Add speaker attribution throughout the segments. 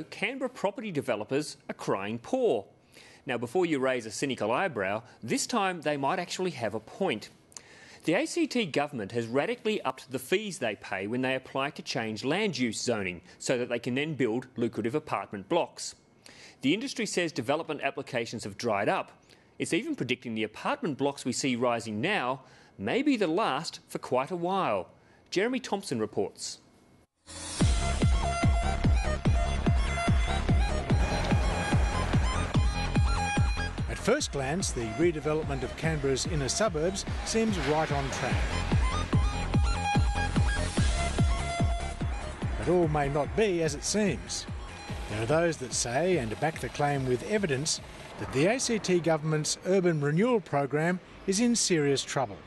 Speaker 1: Canberra property developers are crying poor. Now, before you raise a cynical eyebrow, this time they might actually have a point. The ACT government has radically upped the fees they pay when they apply to change land use zoning so that they can then build lucrative apartment blocks. The industry says development applications have dried up. It's even predicting the apartment blocks we see rising now may be the last for quite a while. Jeremy Thompson reports.
Speaker 2: At first glance, the redevelopment of Canberra's inner suburbs seems right on track. But all may not be as it seems. There are those that say, and back the claim with evidence, that the ACT government's urban renewal program is in serious trouble.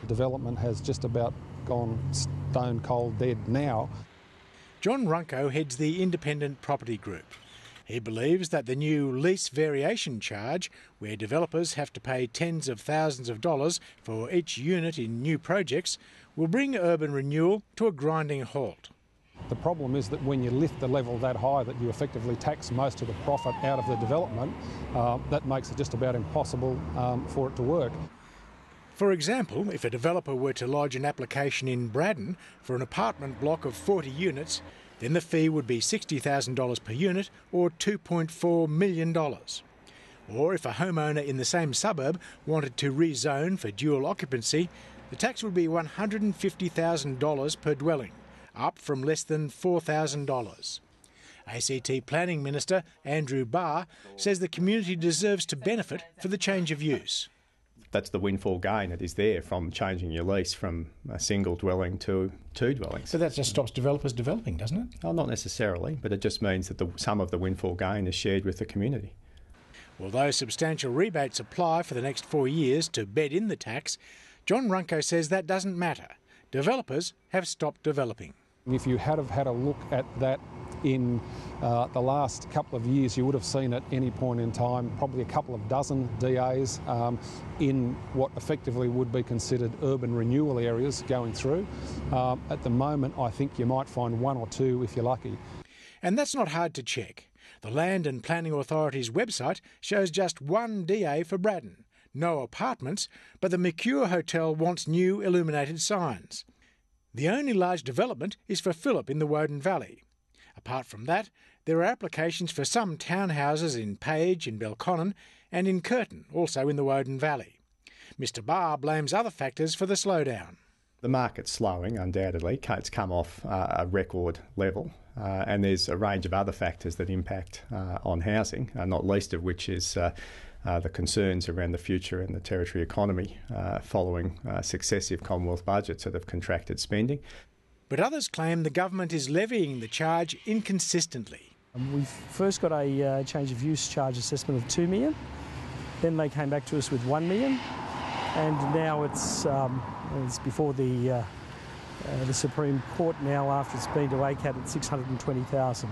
Speaker 3: Development has just about gone stone cold dead now.
Speaker 2: John Runco heads the Independent Property Group. He believes that the new lease variation charge, where developers have to pay tens of thousands of dollars for each unit in new projects, will bring urban renewal to a grinding halt.
Speaker 3: The problem is that when you lift the level that high that you effectively tax most of the profit out of the development, that makes it just about impossible for it to work.
Speaker 2: For example, if a developer were to lodge an application in Braddon for an apartment block of 40 units, then the fee would be $60,000 per unit or $2.4 million. Or if a homeowner in the same suburb wanted to rezone for dual occupancy, the tax would be $150,000 per dwelling, up from less than $4,000. ACT Planning Minister Andrew Barr says the community deserves to benefit for the change of use.
Speaker 4: That's the windfall gain that is there from changing your lease from a single dwelling to two dwellings.
Speaker 2: So that just stops developers developing, doesn't it?
Speaker 4: Oh, not necessarily, but it just means that some of the windfall gain is shared with the community.
Speaker 2: Although substantial rebates apply for the next 4 years to bed in the tax, John Runco says that doesn't matter. Developers have stopped developing.
Speaker 3: If you had have had a look at that in the last couple of years, you would have seen at any point in time probably a couple of dozen DAs in what effectively would be considered urban renewal areas going through. At the moment, I think you might find one or two if you're lucky.
Speaker 2: And that's not hard to check. The Land and Planning Authority's website shows just one DA for Braddon. No apartments, but the Mercure Hotel wants new illuminated signs. The only large development is for Phillip in the Woden Valley. Apart from that, there are applications for some townhouses in Page, in Belconnen, and in Curtin, also in the Woden Valley. Mr Barr blames other factors for the slowdown.
Speaker 4: The market's slowing, undoubtedly. It's come off a record level, and there's a range of other factors that impact on housing, not least of which is the concerns around the future and the territory economy following successive Commonwealth budgets that have contracted spending.
Speaker 2: But others claim the government is levying the charge inconsistently.
Speaker 5: We first got a change of use charge assessment of $2 million. Then they came back to us with $1 million, and now it's before the Supreme Court now after it's been to ACAT at $620,000.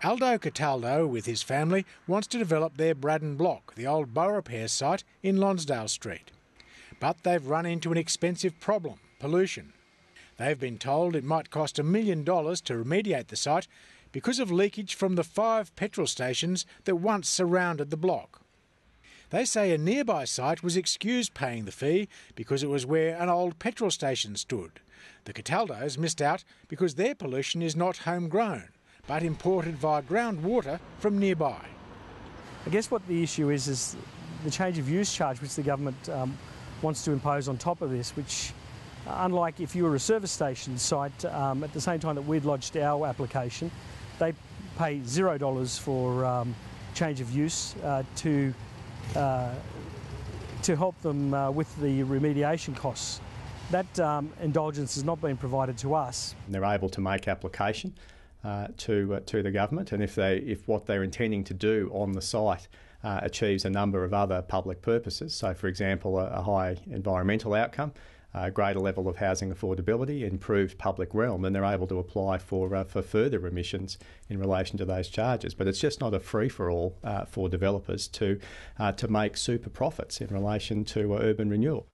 Speaker 2: Aldo Cataldo, with his family, wants to develop their Braddon block, the old Beaurepaire site in Lonsdale Street. But they've run into an expensive problem: pollution. They've been told it might cost $1 million to remediate the site because of leakage from the 5 petrol stations that once surrounded the block. They say a nearby site was excused paying the fee because it was where an old petrol station stood. The Cataldos missed out because their pollution is not homegrown, but imported via groundwater from nearby.
Speaker 5: I guess what the issue is the change of use charge which the government wants to impose on top of this, which, unlike if you were a service station site, at the same time that we'd lodged our application, they pay $0 for change of use to help them with the remediation costs. That indulgence has not been provided to us.
Speaker 4: They're able to make application to the government, and if what they're intending to do on the site achieves a number of other public purposes, so for example a high environmental outcome, a greater level of housing affordability, improved public realm, then they're able to apply for further remissions in relation to those charges. But it's just not a free-for-all for developers to make super profits in relation to urban renewal.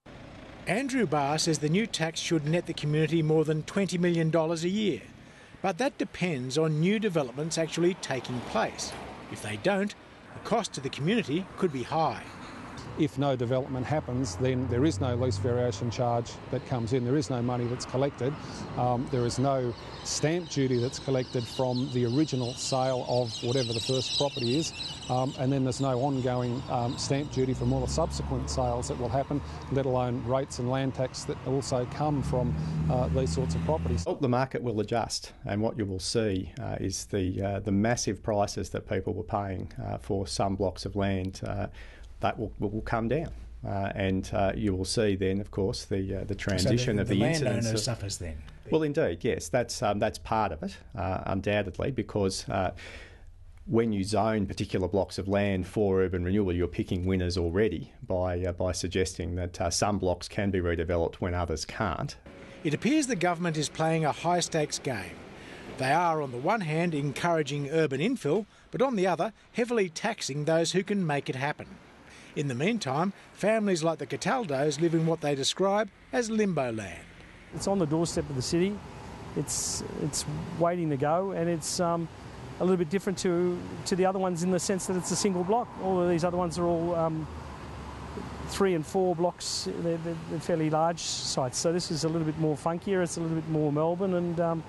Speaker 2: Andrew Barr says the new tax should net the community more than $20 million a year. But that depends on new developments actually taking place. If they don't, the cost to the community could be high.
Speaker 3: If no development happens, then there is no lease variation charge that comes in. There is no money that's collected. There is no stamp duty that's collected from the original sale of whatever the first property is. And then there's no ongoing stamp duty from all the subsequent sales that will happen, let alone rates and land tax that also come from these sorts of properties.
Speaker 4: Well, the market will adjust, and what you will see is the massive prices that people were paying for some blocks of land that will come down, and you will see then, of course, the transition of the incidence.
Speaker 2: Landowner suffers then.
Speaker 4: Well, indeed, yes, that's part of it, undoubtedly, because when you zone particular blocks of land for urban renewal, you're picking winners already by suggesting that some blocks can be redeveloped when others can't.
Speaker 2: It appears the government is playing a high-stakes game. They are, on the one hand, encouraging urban infill, but on the other, heavily taxing those who can make it happen. In the meantime, families like the Cataldos live in what they describe as limbo land.
Speaker 5: It's on the doorstep of the city. It's waiting to go, and it's a little bit different to the other ones in the sense that it's a single block. All of these other ones are all 3 and 4 blocks. They're fairly large sites. So this is a little bit more funkier. It's a little bit more Melbourne, and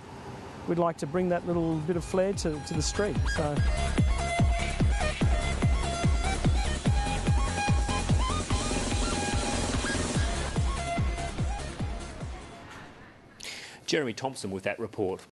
Speaker 5: we'd like to bring that little bit of flair to the street. So.
Speaker 1: Jeremy Thompson with that report.